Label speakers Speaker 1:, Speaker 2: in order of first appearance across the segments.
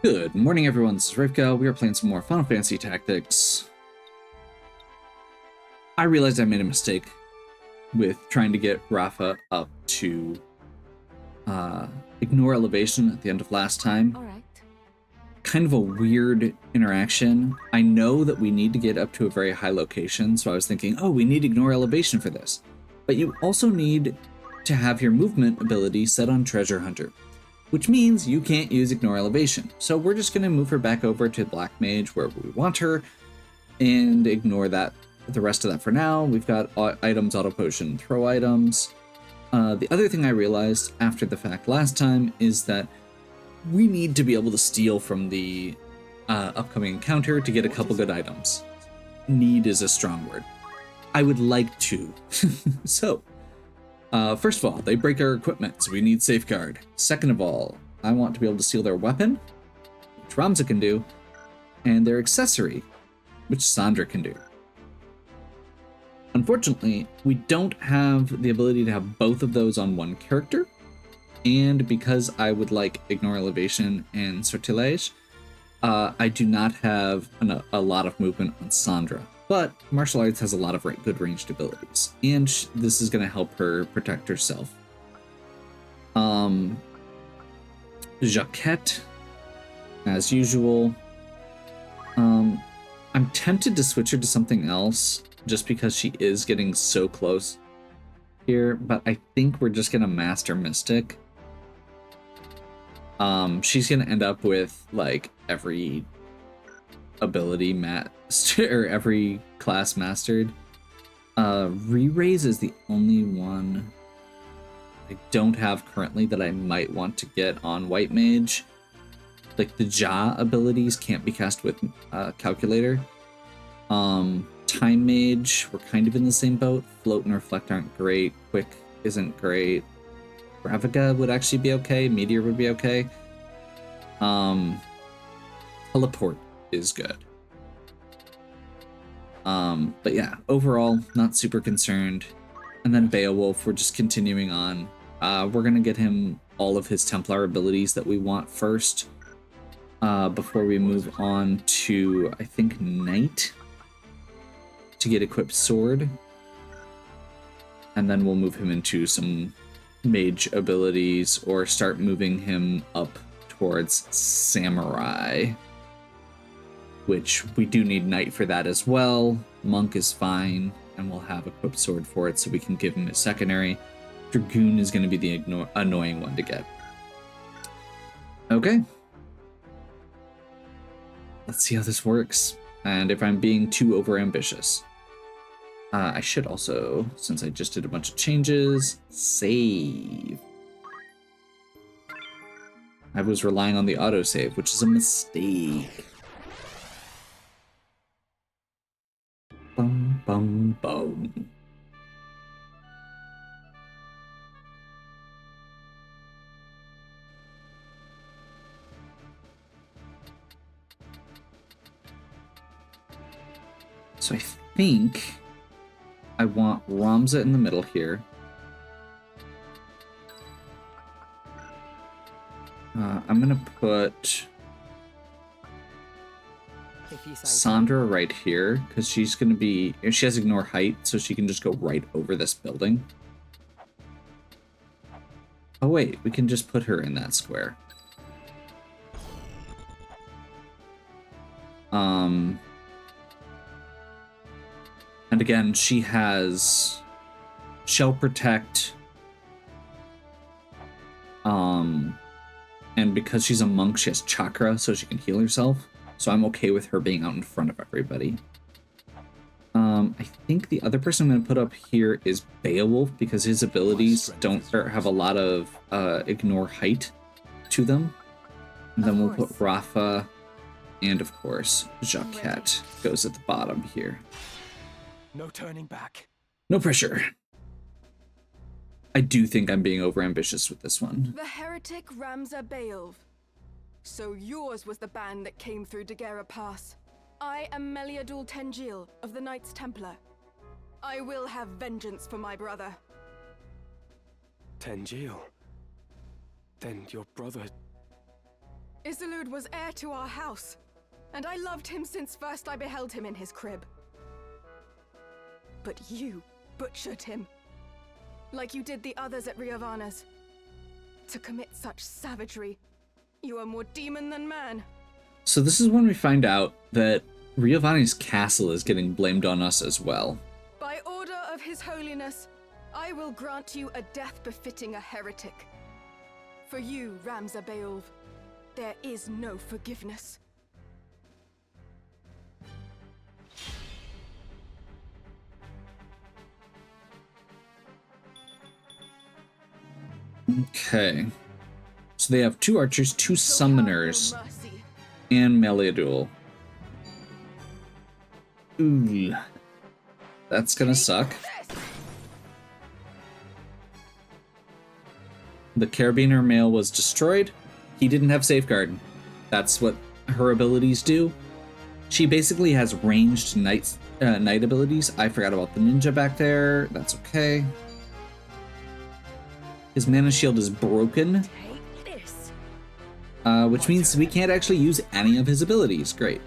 Speaker 1: Good morning, everyone. This is Rivka. We are playing some more Final Fantasy Tactics. I realized I made a mistake with trying to get Rafa up to ignore elevation at the end of last time.
Speaker 2: All right.
Speaker 1: Kind of a weird interaction. I know that we need to get up to a very high location, so I was thinking, oh, we need ignore elevation for this. But you also need to have your movement ability set on Treasure Hunter, which means you can't use ignore elevation. So we're just going to move her back over to Black Mage where we want her and ignore that, the rest of that for now. We've got items, auto potion, throw items. The other thing I realized after the fact last time is that we need to be able to steal from the upcoming encounter to get a couple good items. Need is a strong word. I would like to. So, first of all, they break our equipment, so we need safeguard. Second of all, I want to be able to steal their weapon, which Ramza can do, and their accessory, which Sandra can do. Unfortunately, we don't have the ability to have both of those on one character, and because I would like Ignore Elevation and Sortilege, I do not have a lot of movement on Sandra. But martial arts has a lot of good ranged abilities, and this is going to help her protect herself. Jaquette, as usual. I'm tempted to switch her to something else just because she is getting so close here, but I think we're just going to Master Mystic. She's going to end up with like every ability master or every class mastered. Re-raise is the only one I don't have currently that I might want to get on White Mage. Like the Ja abilities can't be cast with Calculator. Time Mage, we're kind of in the same boat. Float and Reflect aren't great. Quick isn't great. Ravika would actually be okay. Meteor would be okay. Teleport is good. But yeah, overall, not super concerned. And then Beowulf, we're just continuing on. We're gonna get him all of his Templar abilities that we want first, before we move on to, I think, Knight to get equipped sword. And then we'll move him into some mage abilities or start moving him up towards Samurai, which we do need Knight for that as well. Monk is fine, and we'll have equipped sword for it, so we can give him a secondary. Dragoon is going to be the annoying one to get. Okay. Let's see how this works, and if I'm being too overambitious. I should also, since I just did a bunch of changes, save. I was relying on the autosave, which is a mistake. Bum, bum, bum. So I think I want Ramza in the middle here. I'm gonna put Sandra right here, because she's gonna be, she has ignore height, so she can just go right over this building. Oh wait, we can just put her in that square. And again, she has Shell Protect. And because she's a monk, she has chakra, so she can heal herself. So I'm okay with her being out in front of everybody. I think the other person I'm going to put up here is Beowulf, because his abilities don't have a lot of ignore height to them. And then we'll put Rafa, and of course, Jaquette goes at the bottom here.
Speaker 3: No turning back.
Speaker 1: No pressure. I do think I'm being overambitious with this one.
Speaker 2: The heretic Ramza Beowulf. So yours was the band that came through Daguerre Pass. I am Meliadul Tengil of the Knights Templar. I will have vengeance for my brother.
Speaker 3: Tengil? Then your brother...
Speaker 2: Isolde was heir to our house, and I loved him since first I beheld him in his crib. But you butchered him, like you did the others at Riovanna's. To commit such savagery, you are more demon than man.
Speaker 1: So this is when we find out that Riovanni's castle is getting blamed on us as well.
Speaker 2: By order of His Holiness, I will grant you a death befitting a heretic. For you, Ramza Beowulf, there is no forgiveness.
Speaker 1: Okay. So they have 2 archers, 2
Speaker 2: So have no
Speaker 1: summoners,
Speaker 2: mercy.
Speaker 1: and melee duel. Ooh. That's gonna suck. The Carabiner male was destroyed. He didn't have Safeguard. That's what her abilities do. She basically has ranged night abilities. I forgot about the ninja back there. That's okay. His mana shield is broken,
Speaker 2: Take this.
Speaker 1: which means we can't actually use any of his abilities. Great.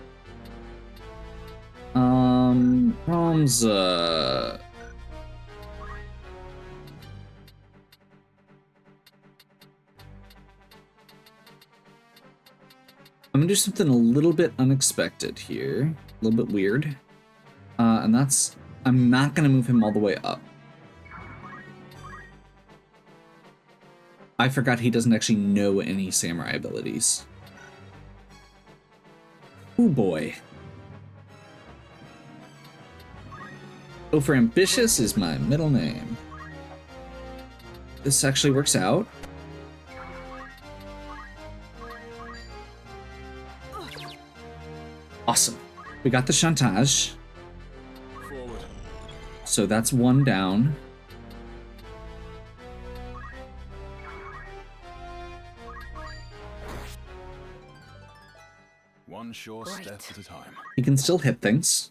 Speaker 1: Ramza. I'm gonna do something a little bit unexpected here, a little bit weird, and that's I'm not gonna move him all the way up. I forgot he doesn't actually know any samurai abilities. Oh boy. Oh, for ambitious is my middle name. This actually works out. Awesome. We got the chantage.
Speaker 3: Forward.
Speaker 1: So that's 1 down.
Speaker 3: One sure
Speaker 2: Right.
Speaker 3: step at a time.
Speaker 1: He can still hit things.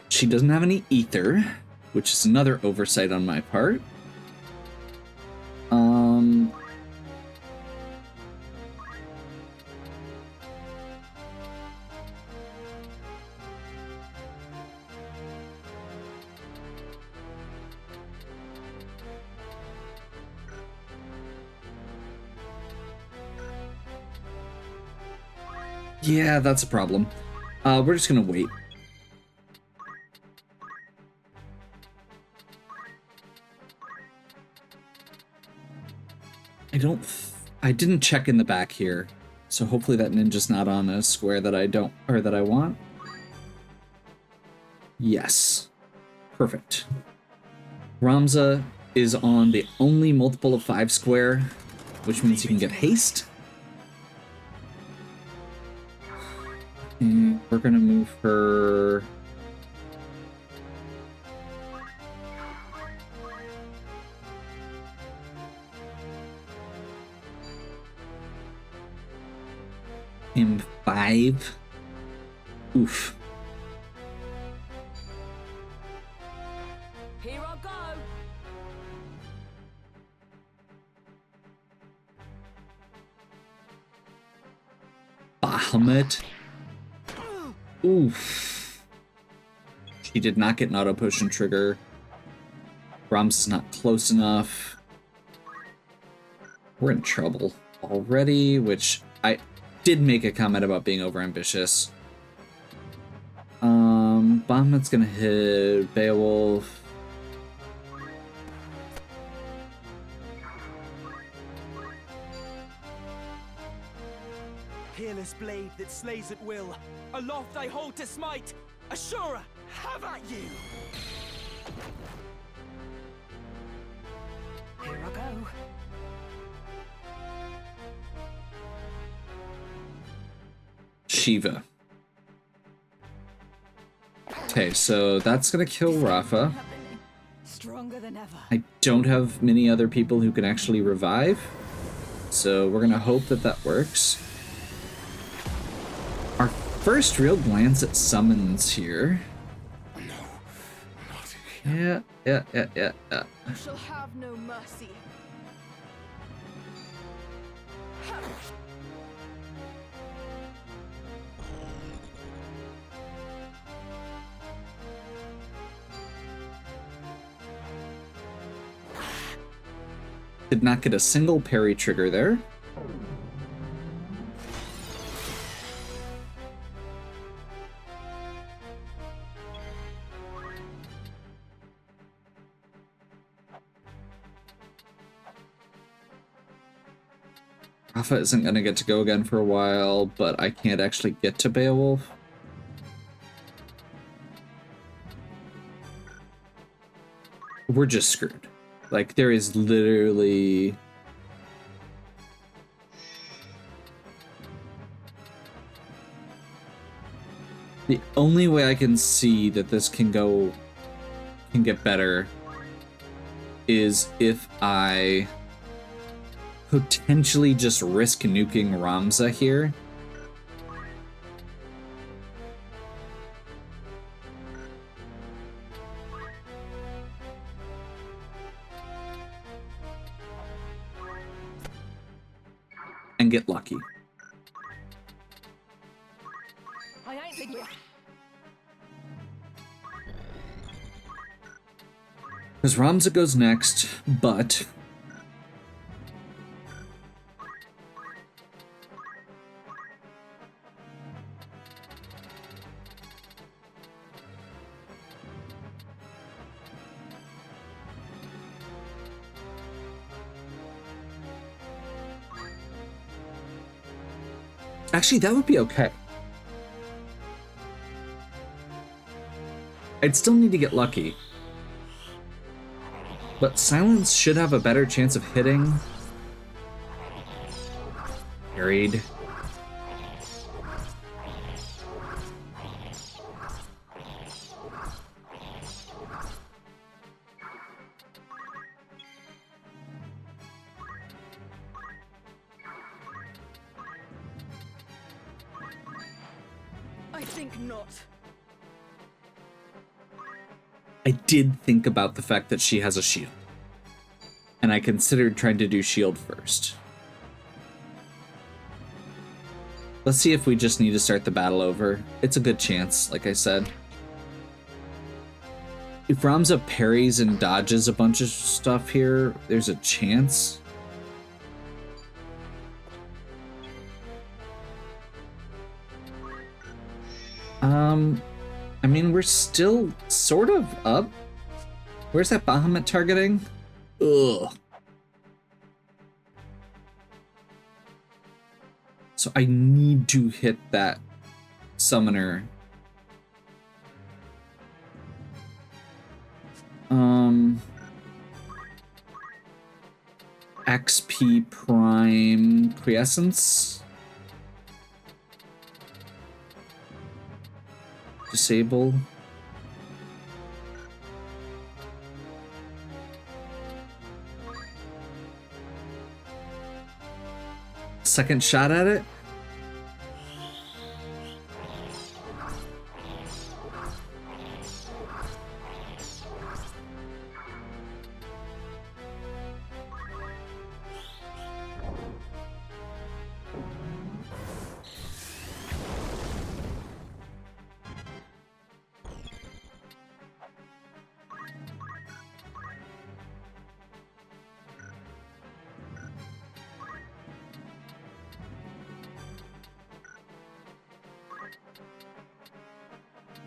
Speaker 1: She doesn't have any ether, which is another oversight on my part. Yeah, that's a problem. We're just gonna wait. I didn't check in the back here, so hopefully that ninja's not on a square that I don't, or that I want. Yes. Perfect. Ramza is on the only multiple of 5 square, which means you can get haste. And we're gonna move her... in 5. Oof.
Speaker 2: Here I go.
Speaker 1: Bahamut. Oof. She did not get an auto potion trigger. Brahms is not close enough. We're in trouble already, which I did make a comment about being overambitious. Bahamut's gonna hit Beowulf.
Speaker 3: Peerless blade that slays at will. Aloft I hold to smite. Ashura, have at you.
Speaker 2: Here I go.
Speaker 1: Shiva. Okay, so that's gonna kill Rafa.
Speaker 2: Stronger than ever.
Speaker 1: I don't have many other people who can actually revive. So we're gonna hope that that works. Our first real glance at summons here. Yeah.
Speaker 2: You shall have no mercy.
Speaker 1: Did not get a single parry trigger there. Rafa isn't going to get to go again for a while, but I can't actually get to Beowulf. We're just screwed. Like, there is literally... The only way I can see that this can get better is if I potentially just risk nuking Ramza here. And get lucky. Because Ramza goes next, but actually, that would be okay. I'd still need to get lucky. But Silence should have a better chance of hitting. Parried.
Speaker 2: I think not.
Speaker 1: I did think about the fact that she has a shield. And I considered trying to do shield first. Let's see if we just need to start the battle over. It's a good chance, like I said. If Ramza parries and dodges a bunch of stuff here, there's a chance. I mean, we're still sort of up. Where's that Bahamut targeting? Ugh. So I need to hit that summoner. XP Prime Quiescence. Disable. Second shot at it.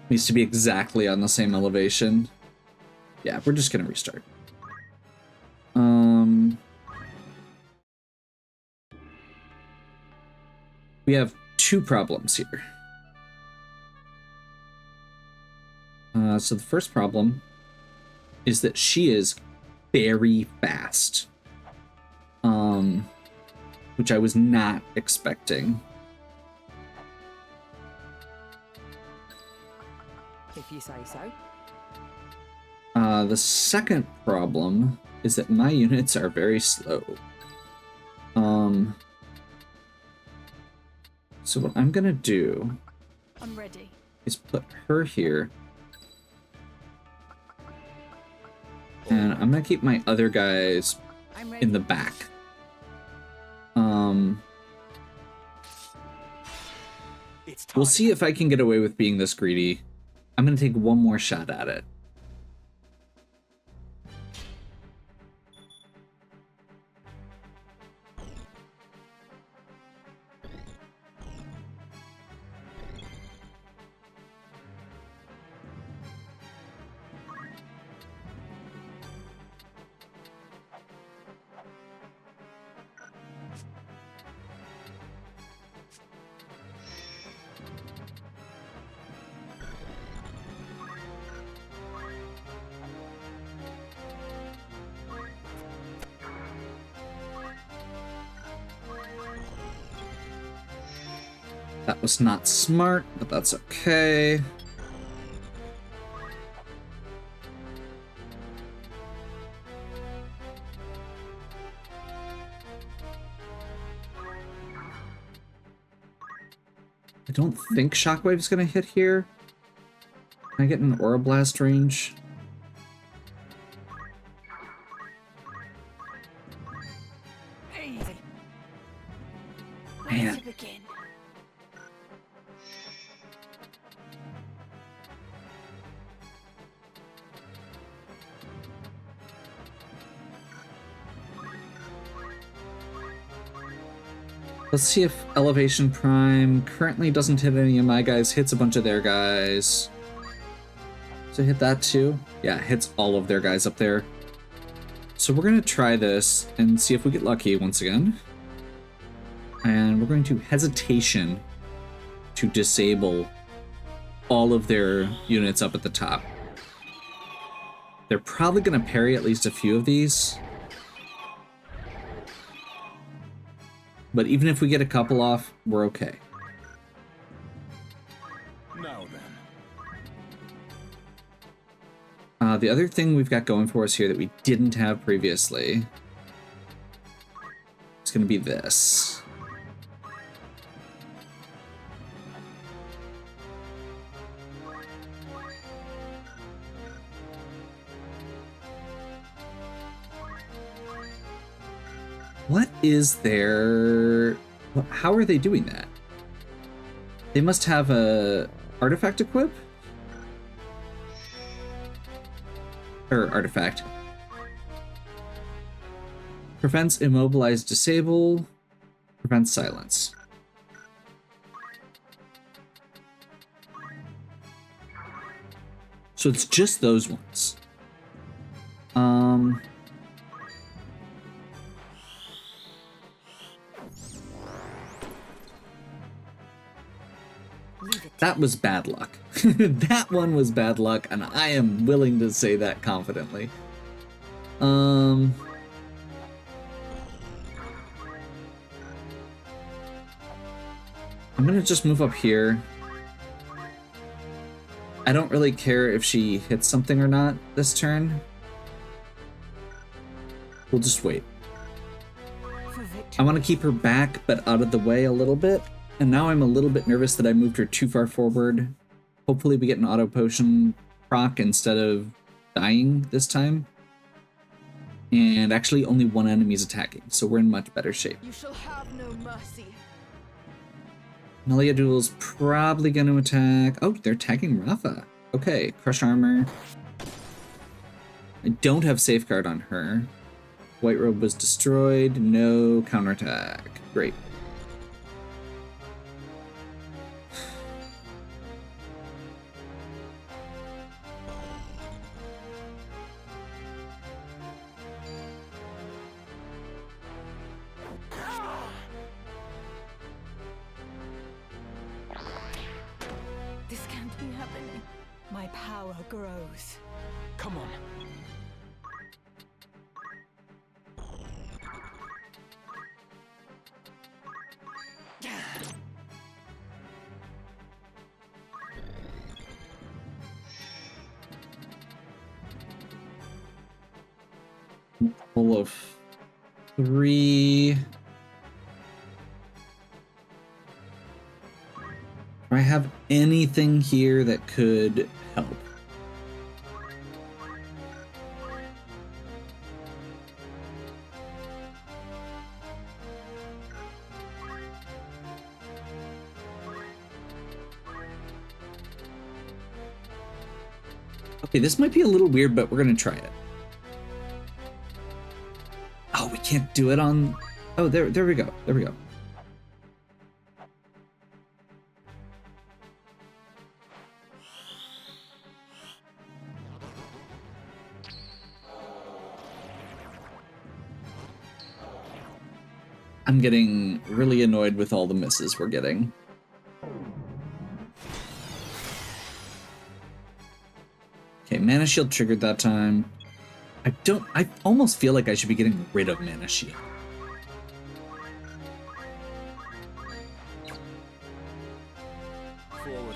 Speaker 1: Needs to be exactly on the same elevation. Yeah, we're just gonna restart. We have two problems here. So the first problem is that she is very fast. Which I was not expecting.
Speaker 4: If you say so.
Speaker 1: The second problem is that my units are very slow. So what I'm gonna do
Speaker 2: I'm ready.
Speaker 1: is put her here. And I'm gonna keep my other guys
Speaker 2: I'm ready.
Speaker 1: in the back.
Speaker 3: It's time.
Speaker 1: We'll see if I can get away with being this greedy. I'm gonna take one more shot at it. That was not smart, but that's okay. I don't think Shockwave's gonna hit here. Can I get an Aura Blast range?
Speaker 2: Easy.
Speaker 1: Man.
Speaker 2: Where to begin?
Speaker 1: Let's see if Elevation Prime currently doesn't hit any of my guys, hits a bunch of their guys. Does it hit that too? Yeah, it hits all of their guys up there. So we're gonna try this and see if we get lucky once again. And we're going to Hesitation to disable all of their units up at the top. They're probably gonna parry at least a few of these. But even if we get a couple off, we're okay.
Speaker 3: Now then.
Speaker 1: The other thing we've got going for us here that we didn't have previously is going to be this. What is their... How are they doing that? They must have a artifact equip? Or artifact. Prevents immobilize disable. Prevents silence. So it's just those ones. That was bad luck. That one was bad luck, and I am willing to say that confidently. I'm gonna just move up here. I don't really care if she hits something or not this turn. We'll just wait. I want to keep her back, but out of the way a little bit. And now I'm a little bit nervous that I moved her too far forward. Hopefully we get an auto potion proc instead of dying this time. And actually only one enemy is attacking, so we're in much better shape.
Speaker 2: You shall have no mercy.
Speaker 1: Meliadul's probably going to attack... Oh, they're attacking Rafa. Okay, Crush Armor. I don't have Safeguard on her. White Robe was destroyed. No counterattack. Great.
Speaker 2: This can't be happening. My power grows.
Speaker 3: Come on.
Speaker 1: Full of 3. Do I have anything here that could help? Okay, this might be a little weird, but we're gonna try it. Oh, we can't do it on... Oh, there we go. There we go. I'm getting really annoyed with all the misses we're getting. Okay, Mana Shield triggered that time. I almost feel like I should be getting rid of Mana Shield.
Speaker 3: Forward.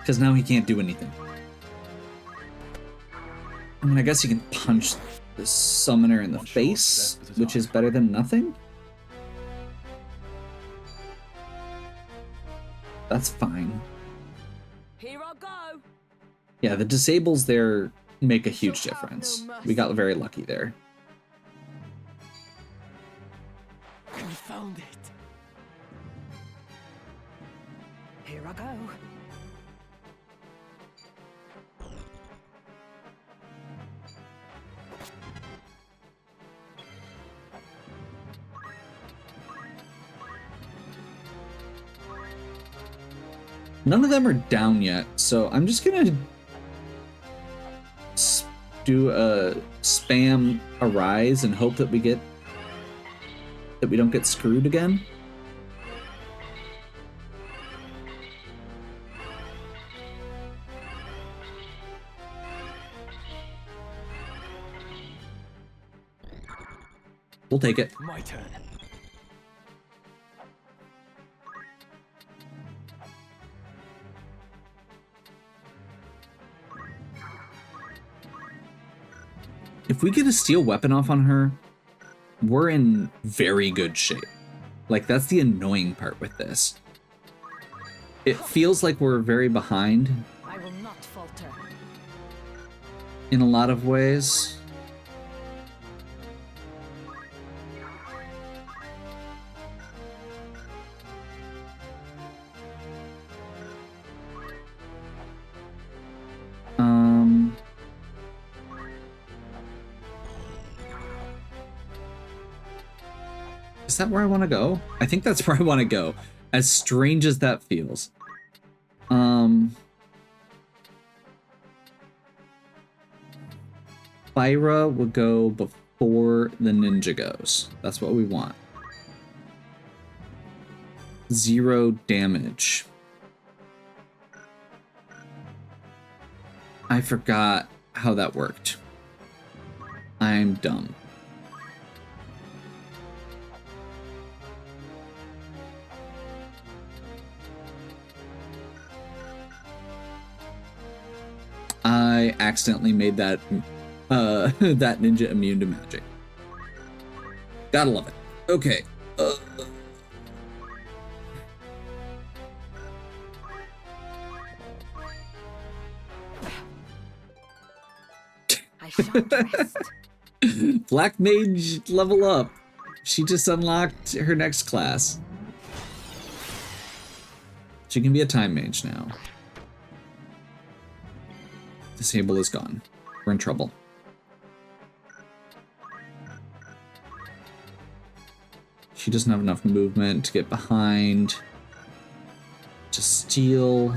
Speaker 1: Because now he can't do anything. I mean, I guess he can punch the summoner in the face, which is better than nothing. That's fine.
Speaker 4: Here I go.
Speaker 1: Yeah, the disables there make a huge difference. We got very lucky there.
Speaker 3: Confound it.
Speaker 4: Here I go.
Speaker 1: None of them are down yet, so I'm just gonna do a spam Arise and hope that we don't get screwed again. We'll take it.
Speaker 3: My turn.
Speaker 1: If we get a steel weapon off on her, we're in very good shape. Like, that's the annoying part with this. It feels like we're very behind
Speaker 4: I will not falter.
Speaker 1: in a lot of ways. Is that where I want to go? I think that's where I want to go. As strange as that feels. Fyra will go before the ninja goes. That's what we want. 0 damage. I forgot how that worked. I'm dumb. I accidentally made that that ninja immune to magic. Gotta love it. Okay.
Speaker 4: I shan't rest.
Speaker 1: Black Mage level up. She just unlocked her next class. She can be a Time Mage now. Disable is gone. We're in trouble. She doesn't have enough movement to get behind. To steal.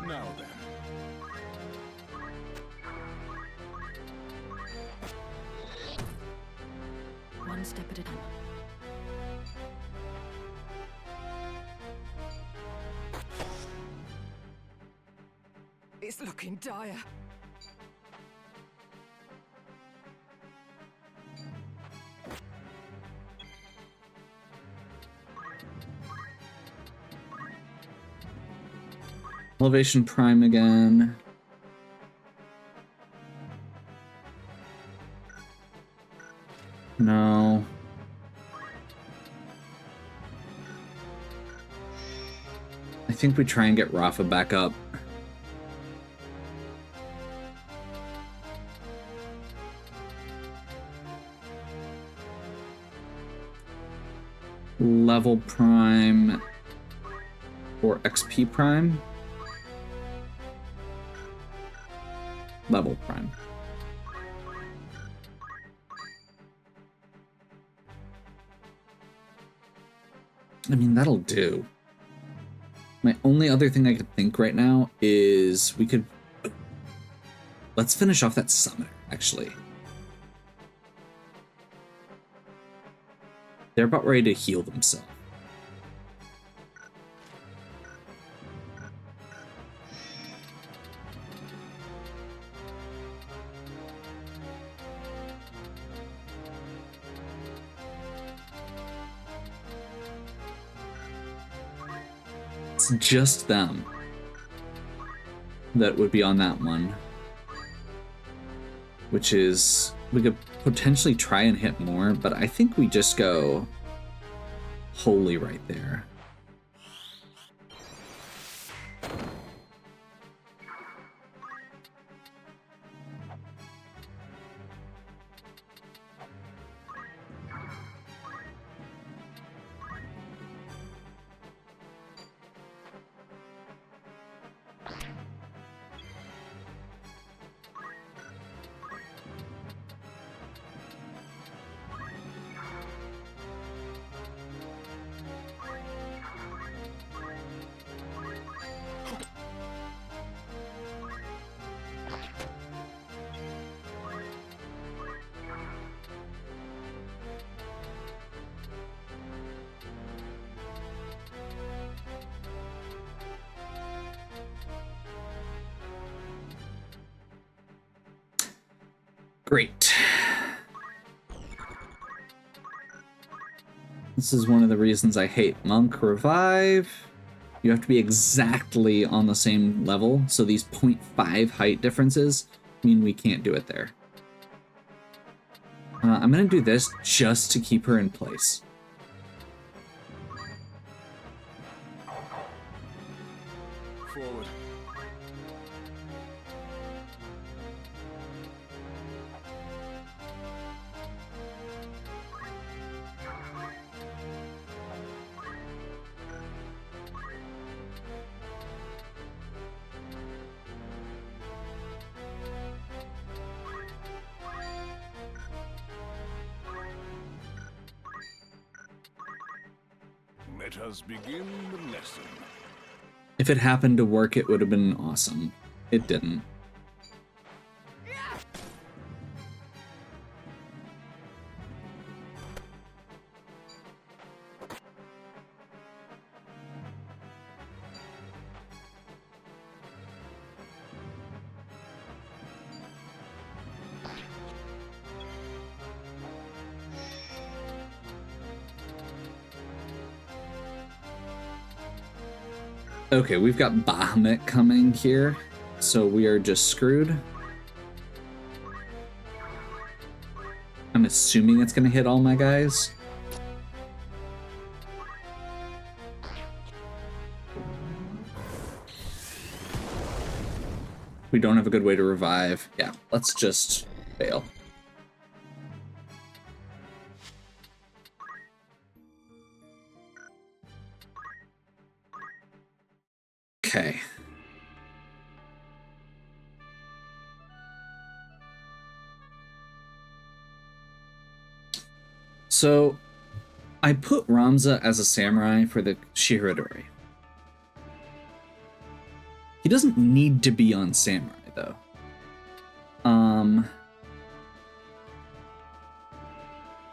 Speaker 3: Now then.
Speaker 4: One step at a time.
Speaker 2: It's looking dire.
Speaker 1: Elevation Prime again. No. I think we try and get Rafa back up. Level Prime or XP Prime? Level Prime. I mean, that'll do. My only other thing I could think right now is we could... Let's finish off that summoner, actually. They're about ready to heal themselves. It's just them that would be on that one. Which is, we could potentially try and hit more, but I think we just go holy right there. Great. This is one of the reasons I hate Monk Revive. You have to be exactly on the same level, so these 0.5 height differences mean we can't do it there. I'm gonna do this just to keep her in place.
Speaker 3: Forward.
Speaker 5: Let us begin the lesson.
Speaker 1: If it happened to work, it would have been awesome. It didn't. Okay, we've got Bahamut coming here, so we are just screwed. I'm assuming it's gonna hit all my guys. We don't have a good way to revive. Yeah, let's just fail. Okay. So, I put Ramza as a samurai for the Shirodori. He doesn't need to be on samurai, though.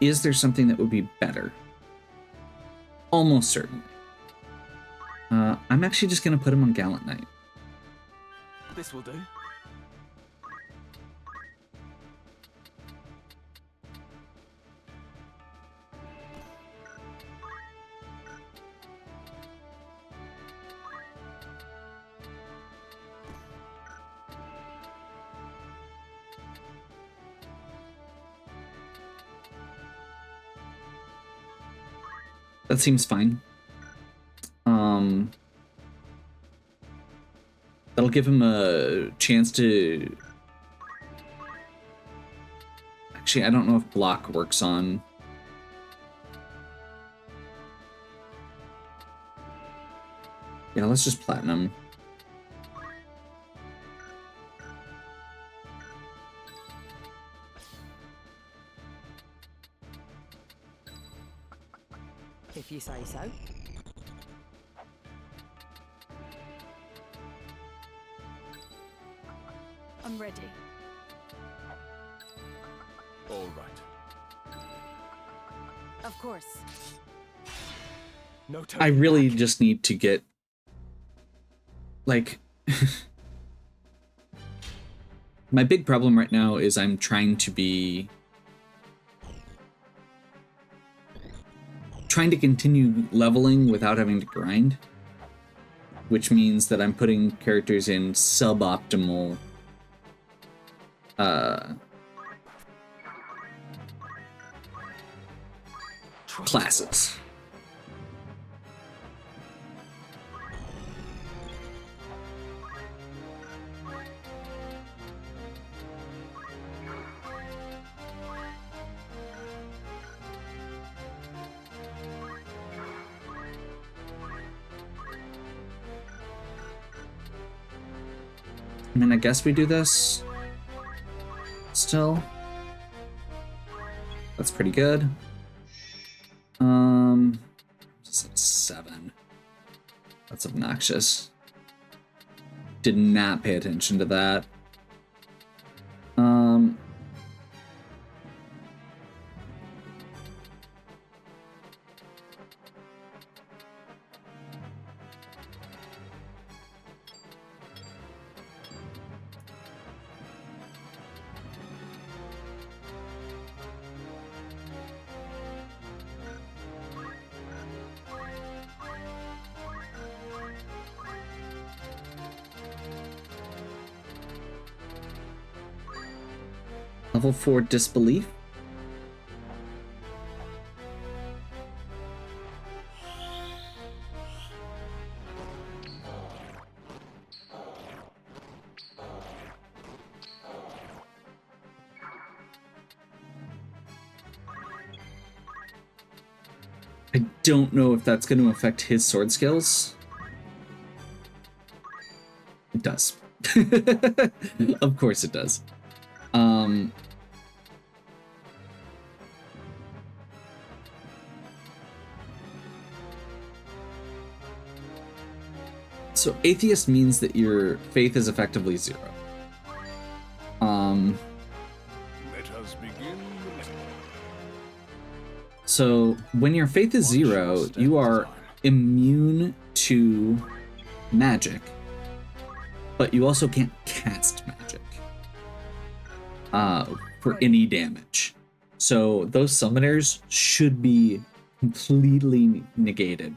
Speaker 1: Is there something that would be better? Almost certainly. I'm actually just going to put him on Gallant Knight.
Speaker 3: This will do.
Speaker 1: That seems fine. That'll give him a chance to... Actually, I don't know if block works on... Yeah, let's just platinum.
Speaker 4: If you say so. I'm ready.
Speaker 5: All right.
Speaker 4: Of course.
Speaker 3: No
Speaker 1: I
Speaker 3: turning
Speaker 1: really
Speaker 3: back.
Speaker 1: just need to get... Like... My big problem right now is I'm trying to be... Trying to continue leveling without having to grind. Which means that I'm putting characters in suboptimal... classes. I mean, I guess we do this. Still. That's pretty good. Just a 7. That's obnoxious. Did not pay attention to that. Level 4 disbelief. I don't know if that's going to affect his sword skills. It does. Of course it does. So atheist means that your faith is effectively 0.
Speaker 5: Let us begin the lesson.
Speaker 1: So when your faith is 0, you are immune to magic, but you also can't cast magic for any damage. So those summoners should be completely negated.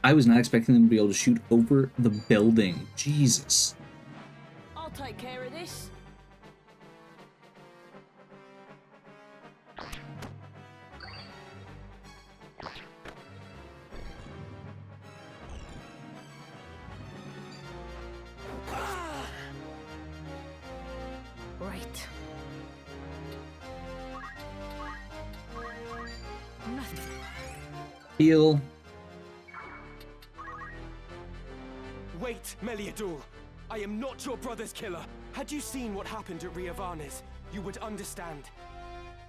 Speaker 1: I was not expecting them to be able to shoot over the building. Jesus.
Speaker 4: I'll take care of this. Right. Nothing.
Speaker 1: Heal.
Speaker 3: Wait, Meliadul. I am not your brother's killer. Had you seen what happened at Ivalice, you would understand.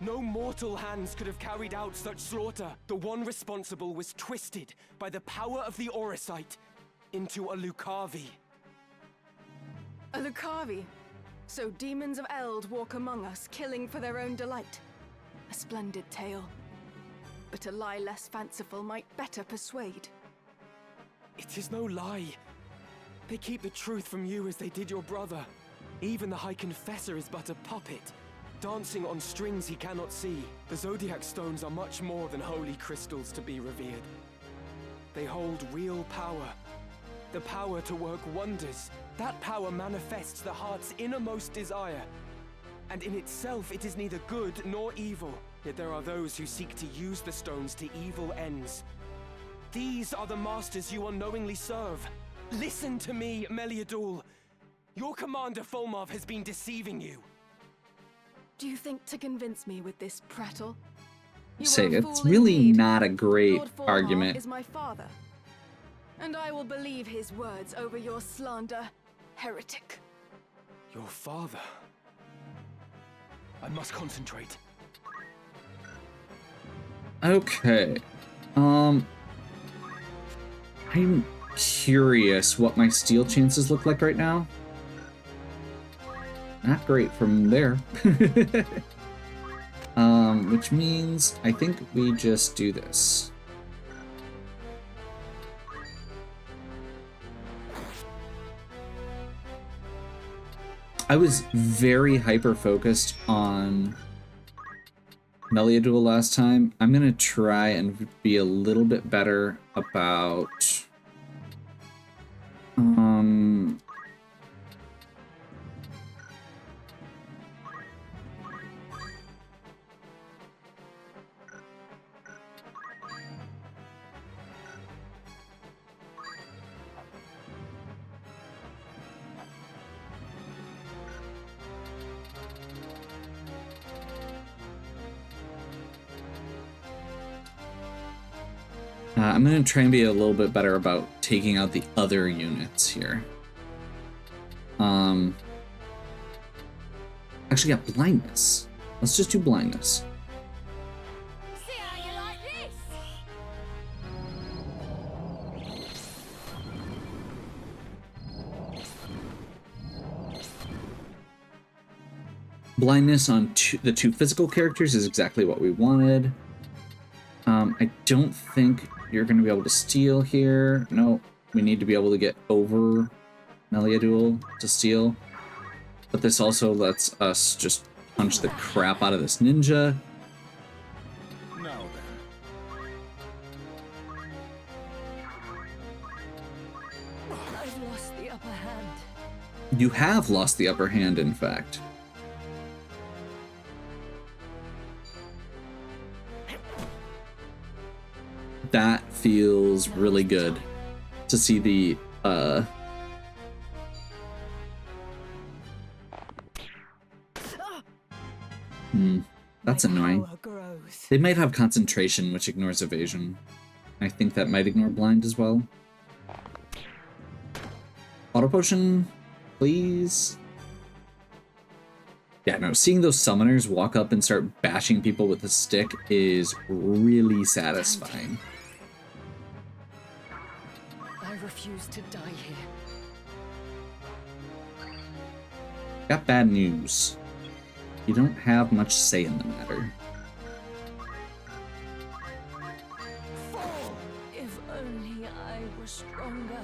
Speaker 3: No mortal hands could have carried out such slaughter. The one responsible was twisted by the power of the Oricite into a Lucavi.
Speaker 2: A Lucavi. So demons of Eld walk among us, killing for their own delight. A splendid tale. But a lie less fanciful might better persuade.
Speaker 3: It is no lie. They keep the truth from you as they did your brother. Even the High Confessor is but a puppet, dancing on strings he cannot see. The Zodiac Stones are much more than holy crystals to be revered. They hold real power. The power to work wonders. That power manifests the heart's innermost desire. And in itself, it is neither good nor evil. Yet there are those who seek to use the stones to evil ends. These are the masters you unknowingly serve. Listen to me, Meliadul. Your commander Folmarv has been deceiving you.
Speaker 2: Do you think to convince me with this prattle? You
Speaker 1: Say,
Speaker 2: were a
Speaker 1: it's
Speaker 2: fool
Speaker 1: really
Speaker 2: indeed.
Speaker 1: not a great
Speaker 2: Lord Folmarv
Speaker 1: argument.
Speaker 2: is my father, and I will believe his words over your slander, heretic.
Speaker 3: Your father? I must concentrate.
Speaker 1: Okay. I'm curious what my steal chances look like right now. Not great from there. Which means I think we just do this. I was very hyper-focused on Meliadul last time. I'm gonna try and be a little bit better about I'm going to try and be a little bit better about taking out the other units here. Actually, got blindness. Let's just do blindness.
Speaker 4: See how you like this?
Speaker 1: Blindness on the two physical characters is exactly what we wanted. I don't think you're going to be able to steal here. No, we need to be able to get over Meliadul to steal. But this also lets us just punch the crap out of this ninja.
Speaker 5: Now then.
Speaker 4: I've lost the upper hand.
Speaker 1: You have lost the upper hand, in fact. That feels really good to see the that's annoying. They might have concentration, which ignores evasion. I think that might ignore blind as well. Auto potion, please. Yeah, no, seeing those summoners walk up and start bashing people with a stick is really satisfying.
Speaker 4: I refuse to die here.
Speaker 1: Got bad news. You don't have much say in the matter.
Speaker 4: If only I were stronger.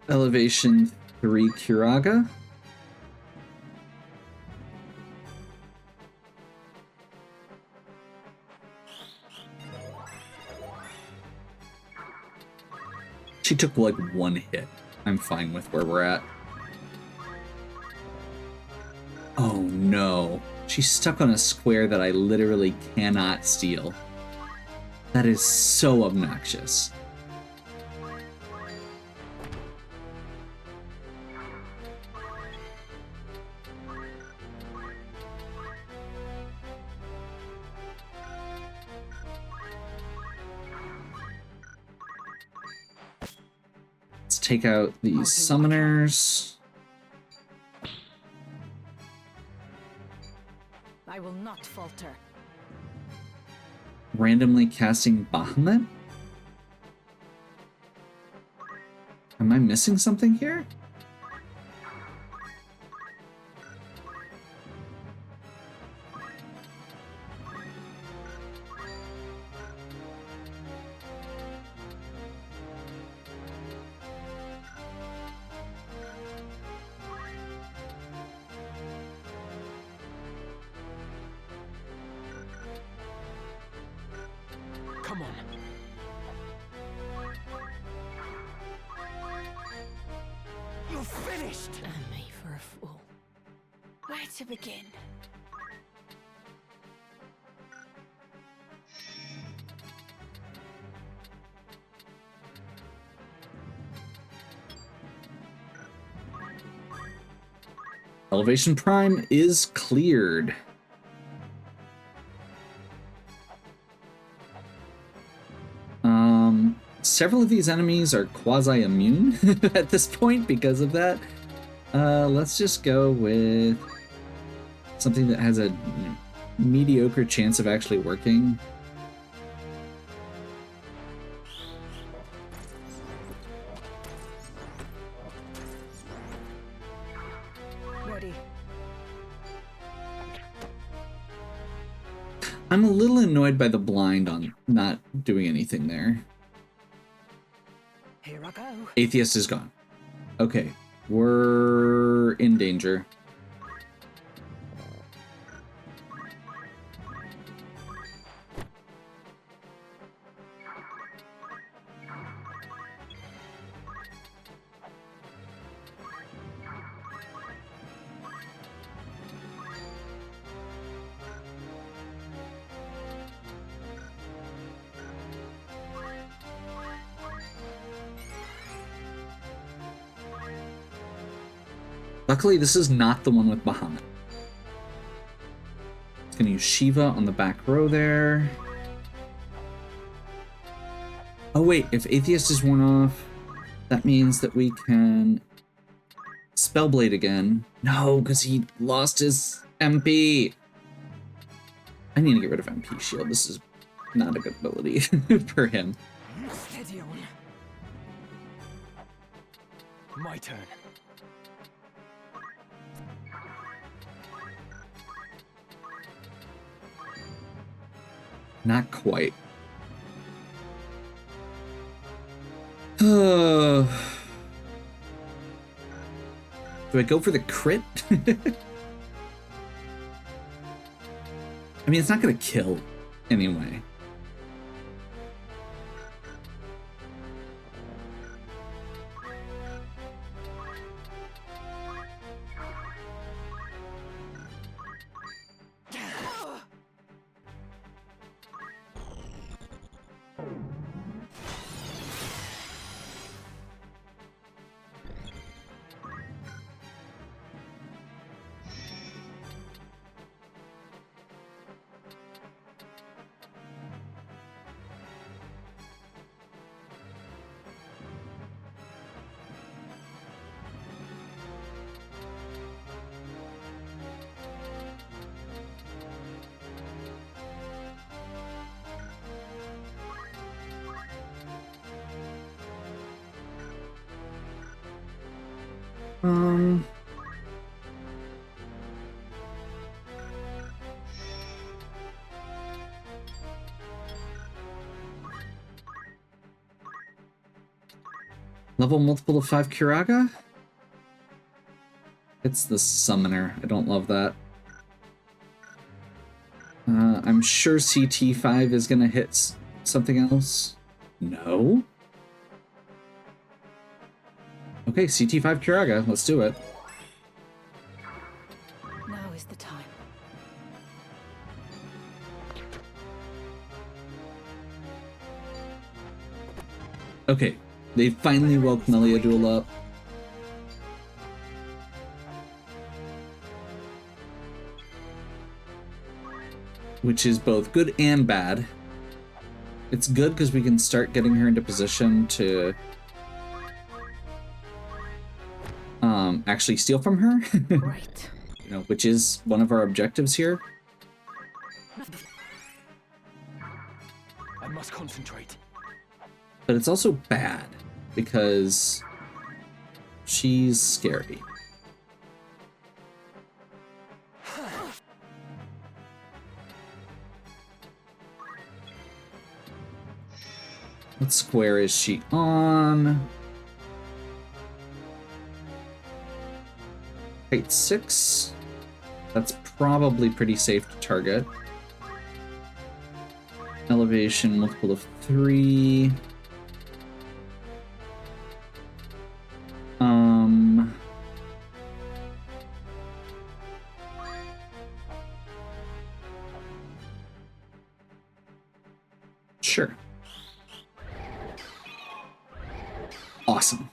Speaker 1: Elevation 3 Kiraga. She took like one hit. I'm fine with where we're at. Oh no. She's stuck on a square that I literally cannot steal. That is so obnoxious. Let's take out these summoners.
Speaker 4: I will not falter.
Speaker 1: Randomly casting Bahamut? Am I missing something here?
Speaker 3: Come on. You're finished!
Speaker 4: And me for a fool. Where to begin?
Speaker 1: Elevation Prime is cleared. Several of these enemies are quasi-immune at this point because of that. Let's just go with something that has a mediocre chance of actually working.
Speaker 2: Ready.
Speaker 1: I'm a little annoyed by the blind on not doing anything there.
Speaker 2: Here I go.
Speaker 1: Atheist is gone. Okay, we're in danger. Luckily, this is not the one with Bahamut. It's gonna use Shiva on the back row there. Oh wait, if Atheist is worn off, that means that we can Spellblade again. No, because he lost his MP. I need to get rid of MP Shield. This is not a good ability for him.
Speaker 2: Steady on.
Speaker 3: My turn.
Speaker 1: Not quite. Do I go for the crit? I mean, it's not gonna kill anyway. Level multiple of 5 Kiraga? It's the summoner. I don't love that. I'm sure CT5 is gonna hit something else. No? Okay, CT5 Kiraga. Let's do it.
Speaker 4: Now is the time.
Speaker 1: Okay, they finally woke Meliadul up. Which is both good and bad. It's good because we can start getting her into position to actually steal from her.
Speaker 4: Right.
Speaker 1: You know, which is one of our objectives here.
Speaker 3: I must concentrate.
Speaker 1: But it's also bad because she's scary. What square is she on? Height 6. That's probably pretty safe to target. elevation multiple of 3. Sure. Awesome.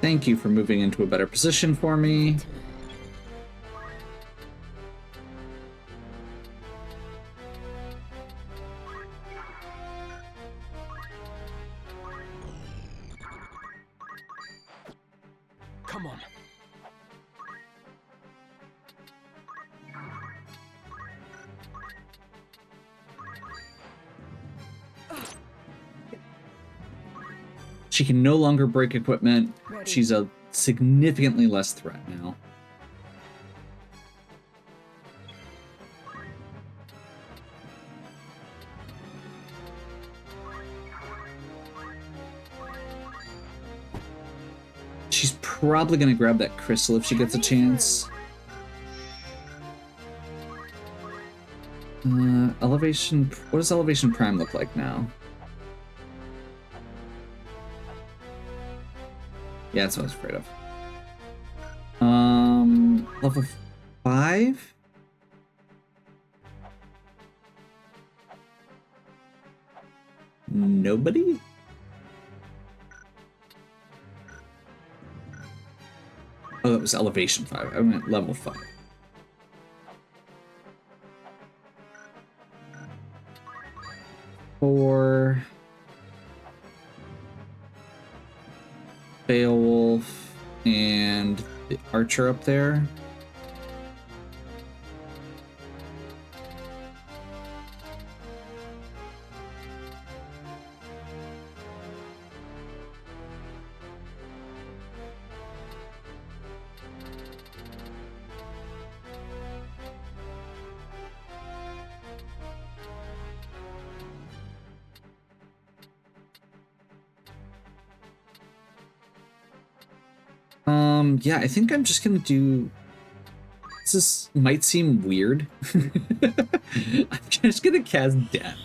Speaker 1: Thank you for moving into a better position for me.
Speaker 3: Come on.
Speaker 1: She can no longer break equipment.
Speaker 2: Ready.
Speaker 1: She's a significantly less threat now. She's probably going to grab that crystal if she gets a chance. Elevation. What does Elevation Prime look like now? Yeah, that's what I was afraid of. Level 5? Nobody? Oh, that was Elevation 5. I meant level 5. For Beowulf and the archer up there. Yeah, I think I'm just gonna do. This might seem weird. I'm just gonna cast Death.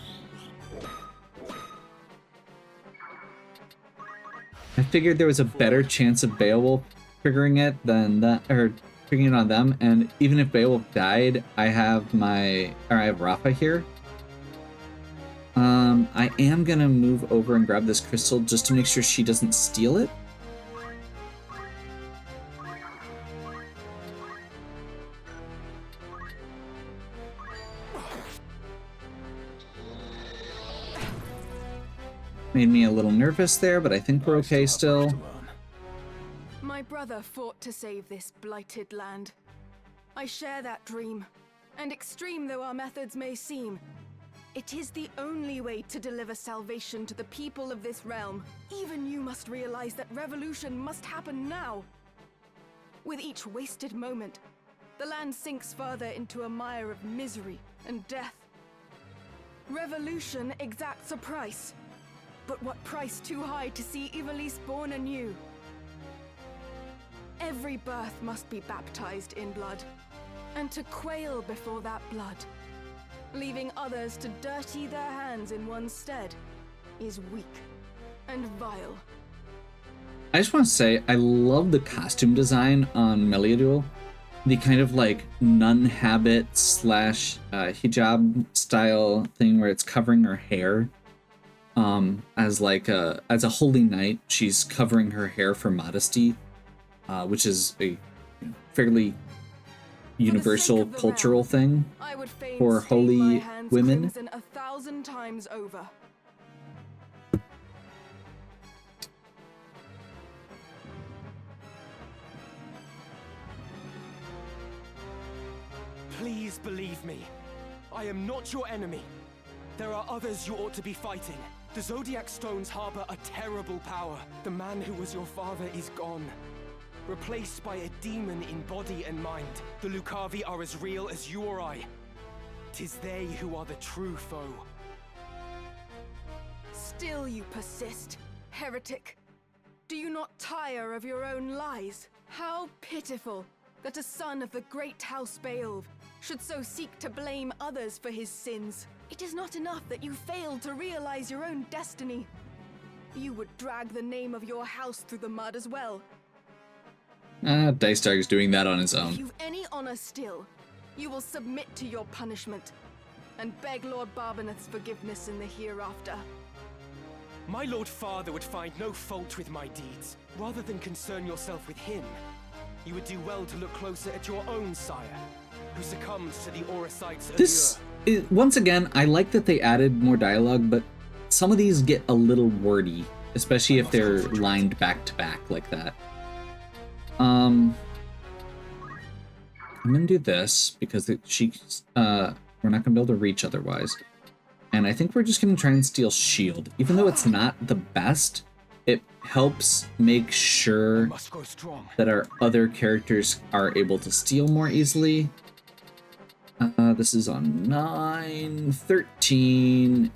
Speaker 1: I figured there was a better chance of Beowulf triggering it than that, or triggering it on them. And even if Beowulf died, I have Rafa here. I am gonna move over and grab this crystal just to make sure she doesn't steal it. Made me a little nervous there, but I think we're okay still.
Speaker 2: My brother fought to save this blighted land. I share that dream, and extreme though our methods may seem, it is the only way to deliver salvation to the people of this realm. Even you must realize that revolution must happen now. With each wasted moment, the land sinks further into a mire of misery and death. Revolution exacts a price. But what price too high to see Ivalice born anew? Every birth must be baptized in blood, and to quail before that blood, leaving others to dirty their hands in one's stead, is weak and vile.
Speaker 1: I just want to say, I love the costume design on Meliadul. The kind of like nun habit / hijab style thing where it's covering her hair. As a holy knight, she's covering her hair for modesty, which is a fairly universal cultural thing for holy women.
Speaker 2: 1,000 times over.
Speaker 3: Please believe me. I am not your enemy. There are others you ought to be fighting. The Zodiac Stones harbor a terrible power. The man who was your father is gone. Replaced by a demon in body and mind. The Lucavi are as real as you or I. 'Tis they who are the true foe.
Speaker 2: Still you persist, heretic. Do you not tire of your own lies? How pitiful that a son of the great House Beowulf should so seek to blame others for his sins. It is not enough that you failed to realize your own destiny. You would drag the name of your house through the mud as well.
Speaker 1: Dice Dog's doing that on his
Speaker 2: If
Speaker 1: own.
Speaker 2: you've any honor still, you will submit to your punishment and beg Lord Barbeneth's forgiveness in the hereafter.
Speaker 3: My Lord Father would find no fault with my deeds. Rather than concern yourself with him, you would do well to look closer at your own sire, who succumbs to the Orosites' allure.
Speaker 1: Once again, I like that they added more dialogue, but some of these get a little wordy, especially if they're lined back to back like that. I'm gonna do this because we're not gonna be able to reach otherwise. And I think we're just gonna try and steal shield. Even though it's not the best, it helps make sure
Speaker 3: Must grow strong.
Speaker 1: that our other characters are able to steal more easily. This is on 9, 13,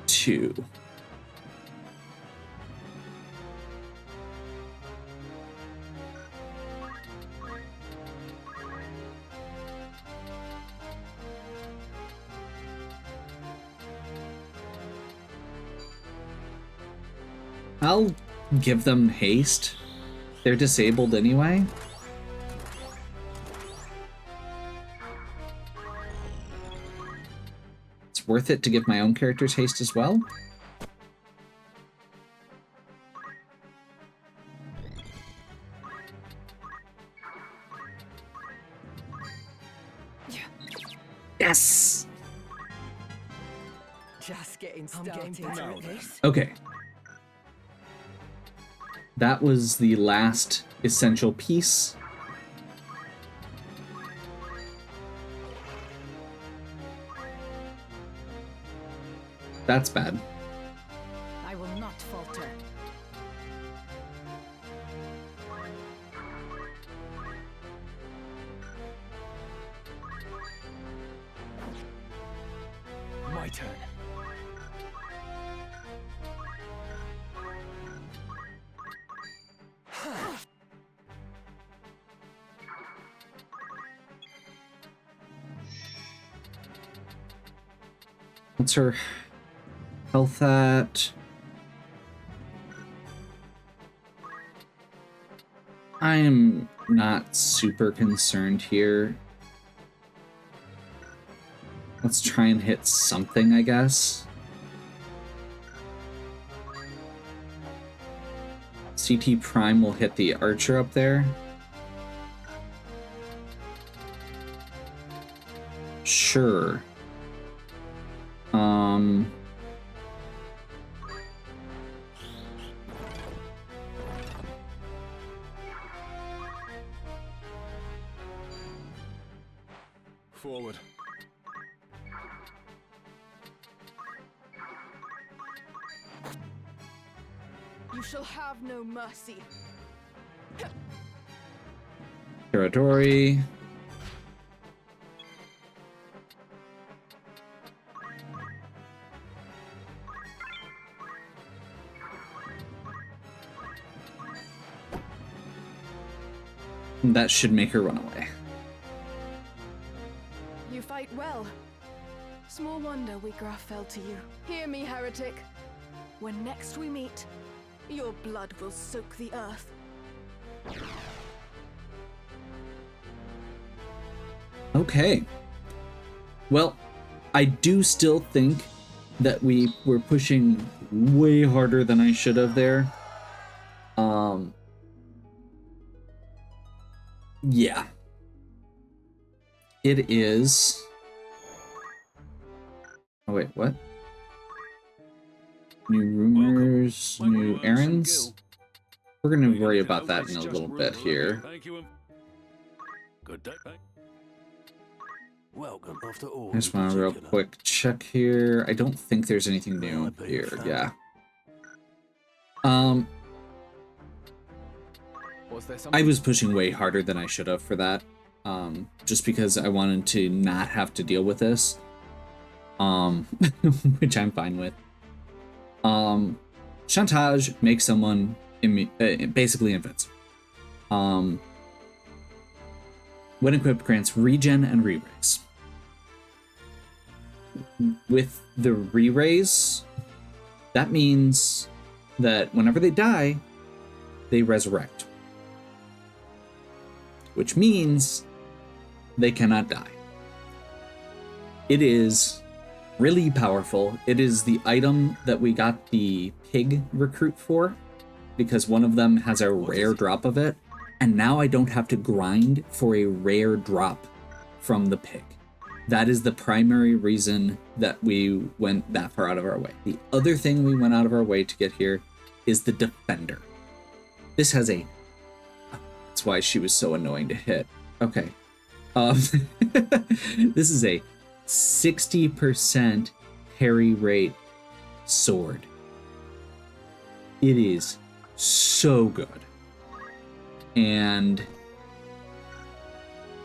Speaker 1: 2. I'll give them haste. They're disabled anyway. It's worth it to give my own characters haste as well. Yes!
Speaker 4: Just getting started.
Speaker 5: Now then.
Speaker 1: Okay. That was the last essential piece. That's bad.
Speaker 4: I will not falter.
Speaker 3: My turn.
Speaker 1: What's her health at? I am not super concerned here. Let's try and hit something, I guess. CT Prime will hit the archer up there. Sure.
Speaker 5: Forward.
Speaker 2: You shall have no mercy.
Speaker 1: Territory. That should make her run away.
Speaker 2: You fight well. Small wonder Wheatgrass fell to you. Hear me, heretic. When next we meet, your blood will soak the earth.
Speaker 1: Okay. Well, I do still think that we were pushing way harder than I should have there. Yeah. It is... Oh, wait, what? New rumors,
Speaker 5: Welcome.
Speaker 1: new
Speaker 5: Like
Speaker 1: errands?
Speaker 5: Gil.
Speaker 1: We're gonna
Speaker 5: We
Speaker 1: worry
Speaker 5: can
Speaker 1: about
Speaker 5: tell
Speaker 1: that
Speaker 5: it's
Speaker 1: in a
Speaker 5: just
Speaker 1: little
Speaker 5: room
Speaker 1: bit
Speaker 5: for
Speaker 1: here.
Speaker 5: Thank you. Good day. Welcome after all.
Speaker 1: I just want a real quick check here. I don't think there's anything new here. Yeah.
Speaker 3: Was there
Speaker 1: I
Speaker 3: something?
Speaker 1: was pushing way harder than I should have for that. Just because I wanted to not have to deal with this. Which I'm fine with. Chantage makes someone basically invincible. When equipped, grants regen and re-raise. With the re-raise, that means that whenever they die, they resurrect. Which means they cannot die. It is really powerful. It is the item that we got the pig recruit for, because one of them has a rare drop of it, and now I don't have to grind for a rare drop from the pig. That is the primary reason that we went that far out of our way. The other thing we went out of our way to get here is the defender. This has a... That's why she was so annoying to hit. Okay. This is a 60% parry rate sword. It is so good. And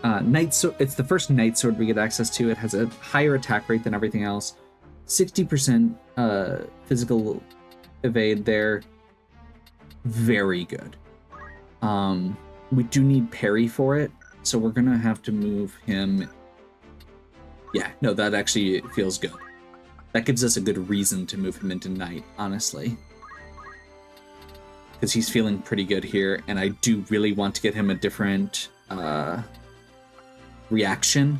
Speaker 1: Night Sword, it's the first Night Sword we get access to. It has a higher attack rate than everything else. 60% physical evade there. Very good. We do need parry for it, so we're gonna have to move him. Yeah, no, that actually feels good. That gives us a good reason to move him into Night, honestly. Because he's feeling pretty good here, and I do really want to get him a different reaction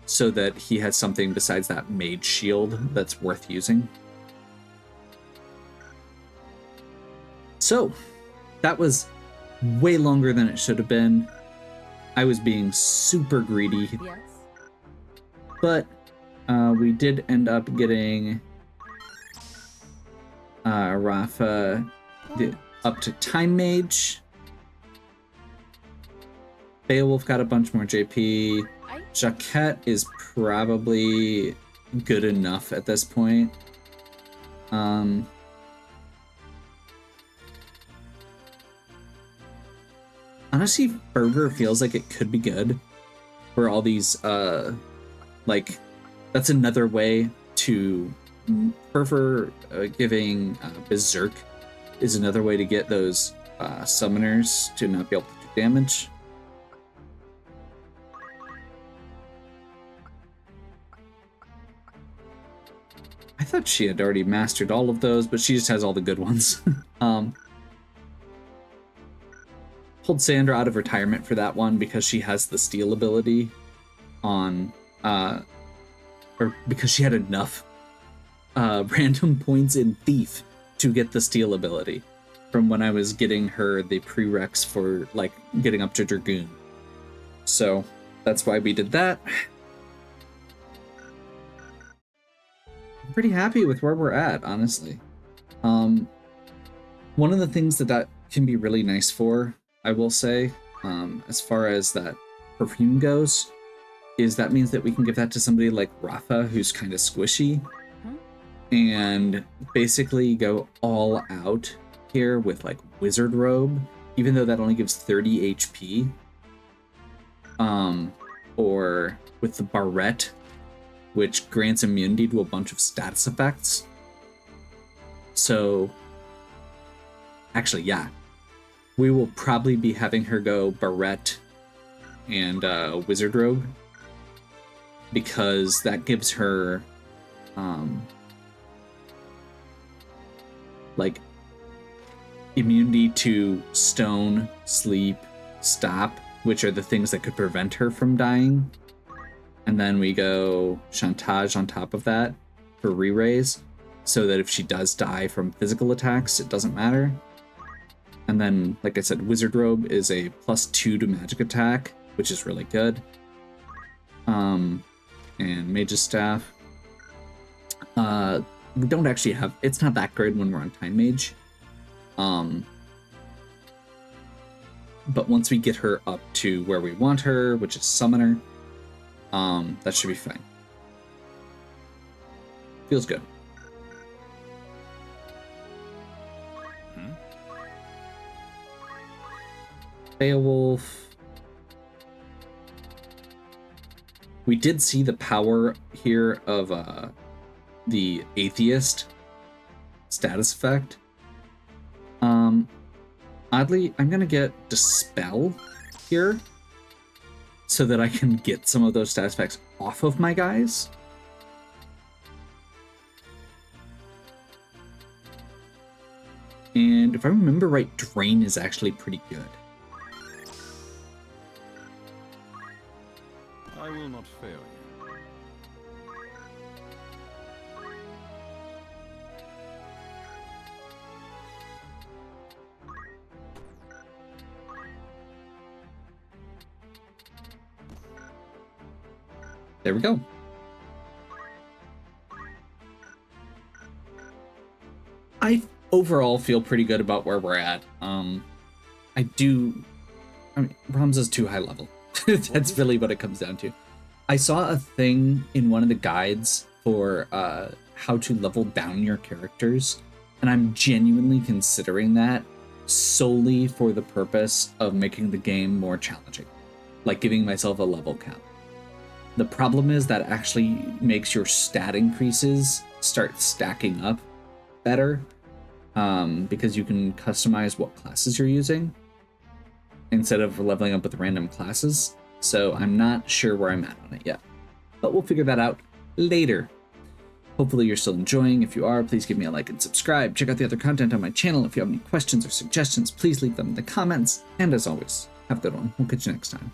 Speaker 1: so that he has something besides that mage shield that's worth using. So, that was way longer than it should have been. I was being super greedy.
Speaker 4: Yes.
Speaker 1: But we did end up getting Rafa up to Time Mage. Beowulf got a bunch more JP. Jaquette is probably good enough at this point. Honestly, Fervor feels like it could be good for all these, like, that's another way to Fervor giving Berserk is another way to get those summoners to not be able to do damage. I thought she had already mastered all of those, but she just has all the good ones. Pulled Sandra out of retirement for that one because she has the steal ability on, or because she had enough random points in Thief to get the steal ability from when I was getting her the prereqs for, like, getting up to Dragoon. So that's why we did that. I'm pretty happy with where we're at, honestly. One of the things that can be really nice for, I will say, as far as that perfume goes, is that means that we can give that to somebody like Rafa, who's kind of squishy, and basically go all out here with, like, Wizard Robe, even though that only gives 30 HP. Or with the Barrette, which grants immunity to a bunch of status effects. So, actually, yeah. We will probably be having her go Barrette and Wizard Robe, because that gives her like immunity to stone, sleep, stop, which are the things that could prevent her from dying. And then we go Chantage on top of that for re-raise, so that if she does die from physical attacks, it doesn't matter. And then, like I said, Wizard Robe is a +2 to magic attack, which is really good. And Mage's Staff. We don't actually have... It's not that good when we're on Time Mage. But once we get her up to where we want her, which is Summoner, That should be fine. Feels good. Beowulf. We did see the power here of the atheist status effect. Oddly, I'm gonna get Dispel here so that I can get some of those status effects off of my guys. And if I remember right, Drain is actually pretty good.
Speaker 5: I will not fail you.
Speaker 1: There we go. I overall feel pretty good about where we're at. I mean, Ramza's too high level. That's really what it comes down to. I saw a thing in one of the guides for how to level down your characters, and I'm genuinely considering that solely for the purpose of making the game more challenging, like giving myself a level cap. The problem is that actually makes your stat increases start stacking up better, because you can customize what classes you're using instead of leveling up with random classes. So I'm not sure where I'm at on it yet, but we'll figure that out later. Hopefully you're still enjoying. If you are, please give me a like and subscribe. Check out the other content on my channel. If you have any questions or suggestions, please leave them in the comments. And as always, have a good one. We'll catch you next time.